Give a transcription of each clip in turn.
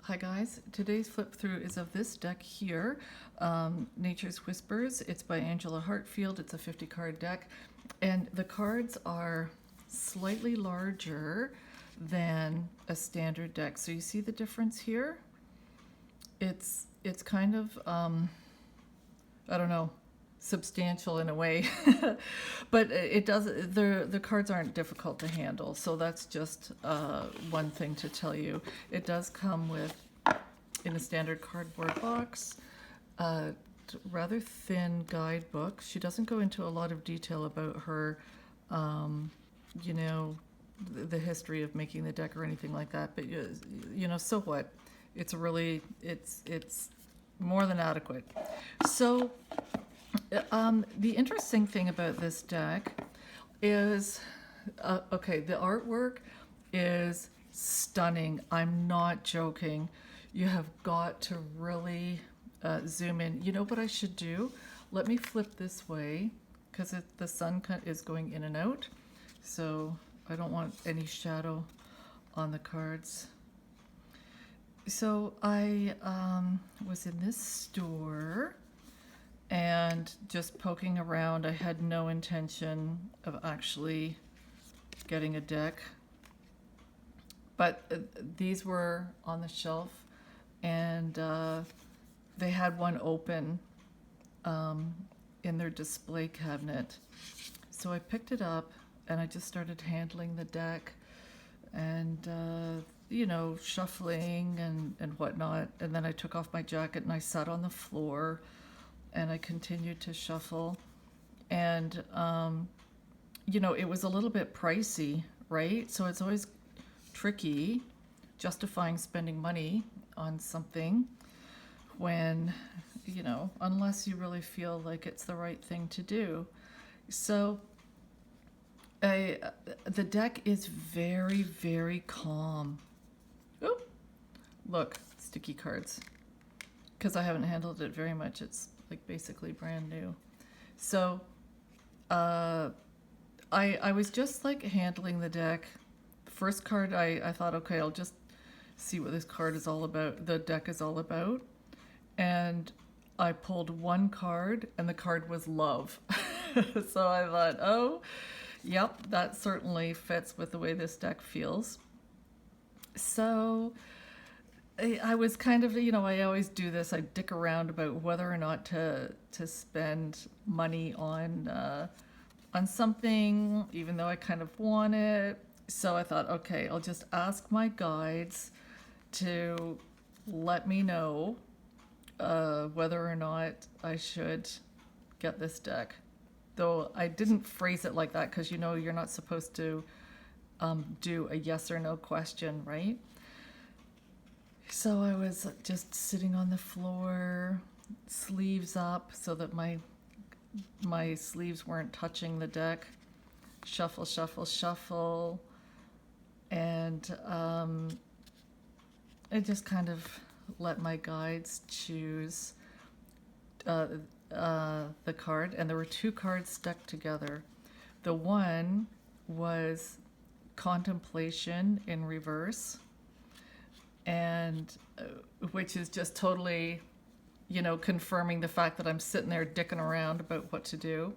Hi guys, today's flip through is of this deck here, Nature's Whispers. It's by Angela Hartfield. It's a 50 card deck, and the cards are slightly larger than a standard deck. So you see the difference here? It's kind of, I don't know, substantial in a way, but it does, the cards aren't difficult to handle, so that's just one thing to tell you. It does come with, in a standard cardboard box, a rather thin guidebook. She doesn't go into a lot of detail about her, you know, the history of making the deck or anything like that, but you know, so what? It's really, it's more than adequate. So the interesting thing about this deck is, okay, the artwork is stunning. I'm not joking. You have got to really zoom in. You know what I should do? Let me flip this way because the sun is going in and out. So I don't want any shadow on the cards. So I was in this store and just poking around. I had no intention of actually getting a deck, but these were on the shelf, and they had one open in their display cabinet. So I picked it up and I just started handling the deck and you know, shuffling and whatnot. And then I took off my jacket and I sat on the floor and I continued to shuffle. And, you know, it was a little bit pricey, right? So it's always tricky justifying spending money on something when, you know, unless you really feel like it's the right thing to do. So the deck is very, very calm. Oh, look, sticky cards. Because I haven't handled it very much. It's like basically brand new. So I was just like handling the deck. First card, I thought, okay, I'll just see what this card is all about, the deck is all about. And I pulled one card and the card was love. So I thought, oh, yep, that certainly fits with the way this deck feels. So I was kind of, you know, I always do this. I dick around about whether or not to spend money on something, even though I kind of want it. So I thought, okay, I'll just ask my guides to let me know whether or not I should get this deck. Though I didn't phrase it like that because, you know, you're not supposed to do a yes or no question, right? So I was just sitting on the floor, sleeves up so that my sleeves weren't touching the deck. Shuffle, shuffle, shuffle. And I just kind of let my guides choose the card, and there were two cards stuck together. The one was contemplation in reverse, and which is just totally, you know, confirming the fact that I'm sitting there dicking around about what to do.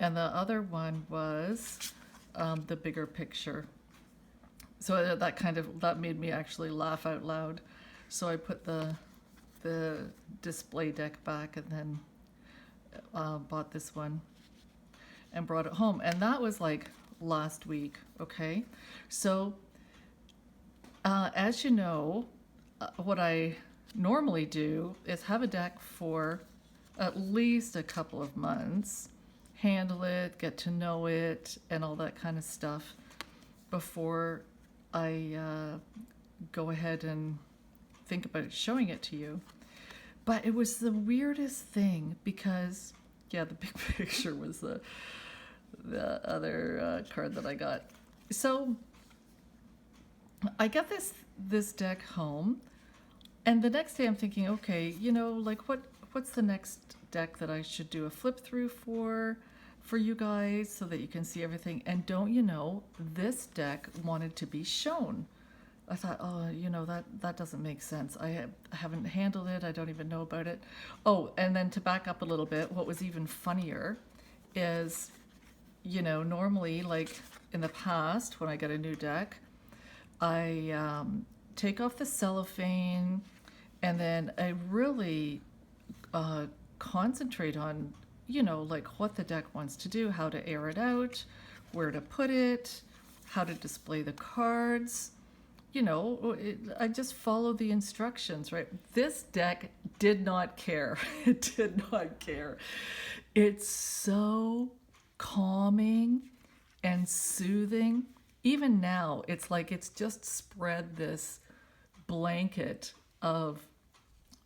And the other one was the bigger picture. So that made me actually laugh out loud. So I put the display deck back and then bought this one and brought it home. And that was like last week, okay? So as you know, what I normally do is have a deck for at least a couple of months, handle it, get to know it, and all that kind of stuff before I go ahead and think about showing it to you. But it was the weirdest thing because, yeah, the big picture was the other card that I got. So I got this deck home, and the next day I'm thinking, okay, you know, like what's the next deck that I should do a flip through for you guys so that you can see everything. And don't you know, this deck wanted to be shown. I thought, oh, that doesn't make sense. I haven't handled it. I don't even know about it. Oh, and then to back up a little bit, what was even funnier is, normally, like in the past, when I get a new deck, I take off the cellophane, and then I really concentrate on, like what the deck wants to do, how to air it out, where to put it, how to display the cards. I just follow the instructions, right? This deck did not care. It did not care. It's so calming and soothing. Even now, it's like it's just spread this blanket of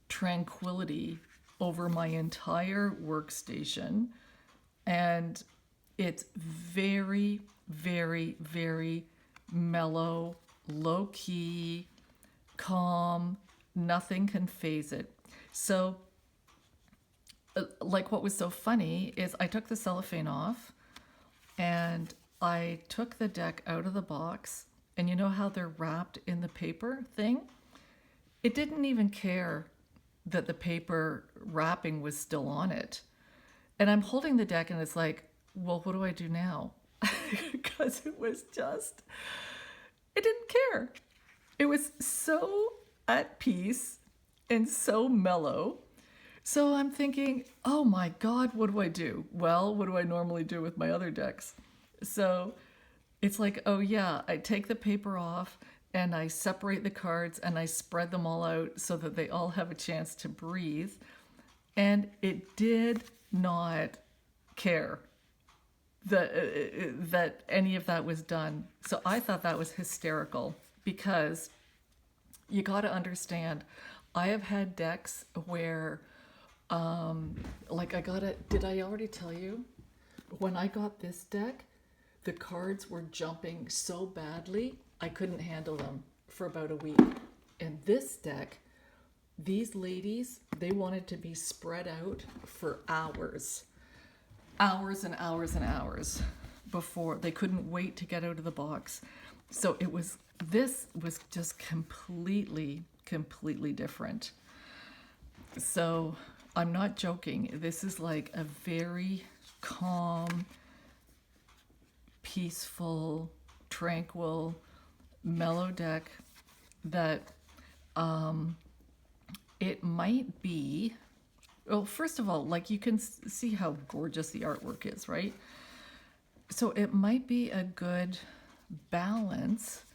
tranquility over my entire workstation. And it's very, very, very mellow, low key, calm. Nothing can phase it. So, like, what was so funny is I took the cellophane off and I took the deck out of the box, and you know how they're wrapped in the paper thing? It didn't even care that the paper wrapping was still on it. And I'm holding the deck and it's like, well, what do I do now? Because it didn't care. It was so at peace and so mellow. So I'm thinking, oh my God, what do I do? Well, what do I normally do with my other decks? So it's like, oh yeah, I take the paper off and I separate the cards and I spread them all out so that they all have a chance to breathe. And it did not care that any of that was done. So I thought that was hysterical, because you got to understand, I have had decks where, did I already tell you? When I got this deck, the cards were jumping so badly, I couldn't handle them for about a week. And this deck, these ladies, they wanted to be spread out for hours. Hours and hours and hours before they couldn't wait to get out of the box. So this was just completely different. So I'm not joking. This is like a very calm, peaceful, tranquil, mellow deck that it might be. Well, first of all, like, you can see how gorgeous the artwork is, right? So it might be a good balance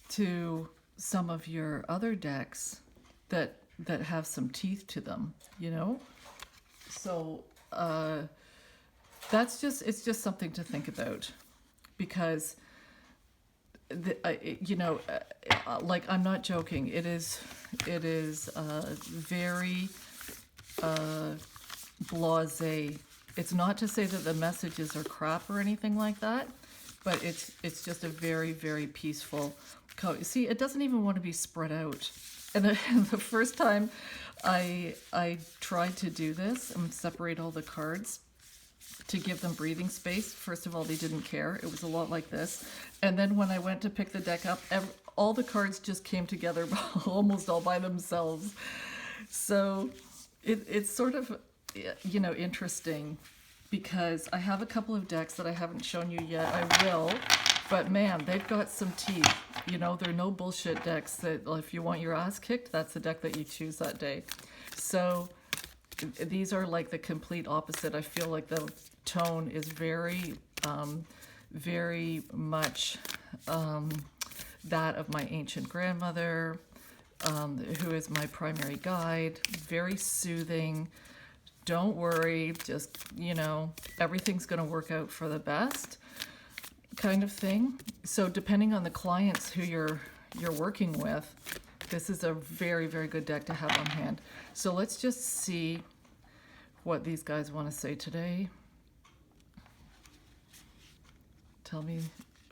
to some of your other decks that have some teeth to them, So it's just something to think about, because like, I'm not joking. It is very blasé. It's not to say that the messages are crap or anything like that, but it's just a very, very peaceful. See, it doesn't even want to be spread out. And the first time I tried to do this and separate all the cards to give them breathing space, first of all, they didn't care. It was a lot like this. And then when I went to pick the deck up, all the cards just came together almost all by themselves. So it's sort of, interesting, because I have a couple of decks that I haven't shown you yet. I will, but man, they've got some teeth. They're no bullshit decks that, if you want your ass kicked, that's the deck that you choose that day. So these are like the complete opposite. I feel like the tone is very, very much that of my ancient grandmother, who is my primary guide. Very soothing. Don't worry, just, everything's going to work out for the best, kind of thing. So depending on the clients who you're working with, this is a very, very good deck to have on hand. So let's just see what these guys want to say today. Tell me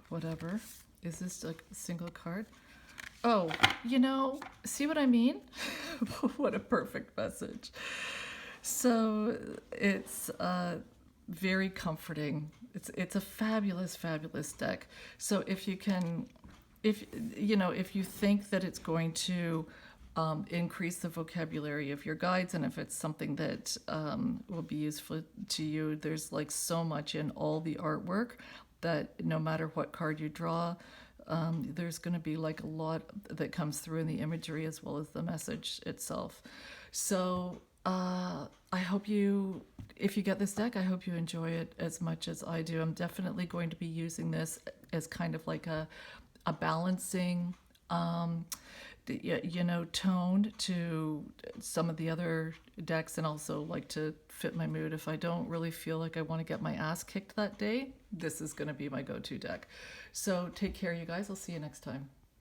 whatever. Is this like a single card? Oh, see what I mean? What a perfect message. So it's very comforting. It's a fabulous, fabulous deck. So if you can if if you think that it's going to increase the vocabulary of your guides, and if it's something that will be useful to you, there's like so much in all the artwork that no matter what card you draw, there's going to be like a lot that comes through in the imagery as well as the message itself. So I hope you, if you get this deck, I hope you enjoy it as much as I do. I'm definitely going to be using this as kind of like a balancing tone to some of the other decks, and also like to fit my mood. If I don't really feel like I want to get my ass kicked that day, this is going to be my go-to deck. So take care, you guys. I'll see you next time.